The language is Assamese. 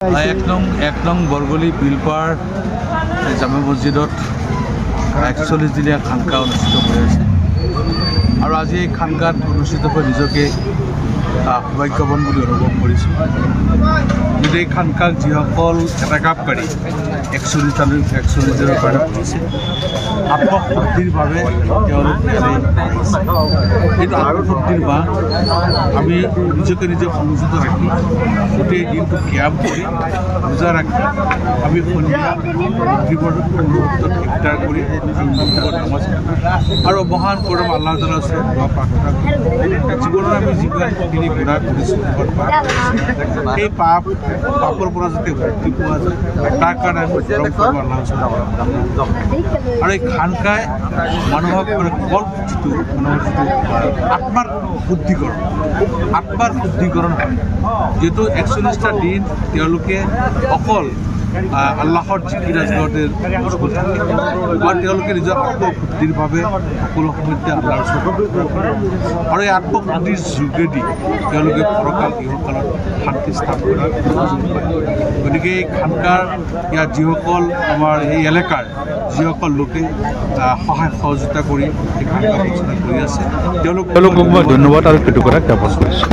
এক নং বৰগলি বিলপাৰ জামে মছজিদত 41 দিনীয়া খানকা অনুষ্ঠিত হৈ আছে আৰু আজি এই খানকাত অনুষ্ঠিত হৈ নিজকে সৌভাগ্যৱান বুলি অনুভৱ কৰিছোঁ। যদি এই খানকাক যিসকল এটাকাপকাৰী 41 দিনৰ কাৰণে কৰিছে আত্মশুদ্ধিৰ বাবে তেওঁলোক এইটো আত্মশুদ্ধিৰ বা আমি নিজকে নিজে সংযত ৰাখি গোটেই দিনটো ক্যাম কৰি ৰোজা ৰাখি আমি সন্ধিয়া ইফতাৰ কৰি আৰু মহান পৰম আল্লাহ তাআলাৰ ওচৰত দোৱা প্ৰাৰ্থনা জীৱনত আমি যিমানখিনি গুণা কৰিছোঁ সেই পাপৰ পৰা যাতে মুক্তি পোৱা যায় তাৰ কাৰণে আমি আৰু এই খানকাই মানুহক কল যিটো মানুহৰ যিটো আত্মাৰ শুদ্ধিকৰণ হয় যিহেতু 41টা দিন তেওঁলোকে অকল আল্লাহৰ জিকিৰ আজগৰতে আৰু তেওঁলোকে নিজৰ আত্মশুদ্ধিৰ বাবে সকলো সময়তে আল্লাহৰ ওচৰত আৰু এই আত্মশুদ্ধিৰ যোগেদি তেওঁলোকে পৰকাল ইহকালত শান্তি স্থান কৰাৰ সুযোগ পায়। গতিকে এই খানকাৰ ইয়াত যিসকল আমাৰ এই এলেকাৰ যিসকল লোকে সহায় সহযোগিতা কৰি এই খানকা পৰিচালনা কৰি আছে তেওঁলোকক মই ধন্যবাদ আৰু কৃতজ্ঞতা জ্ঞাপন কৰিছোঁ।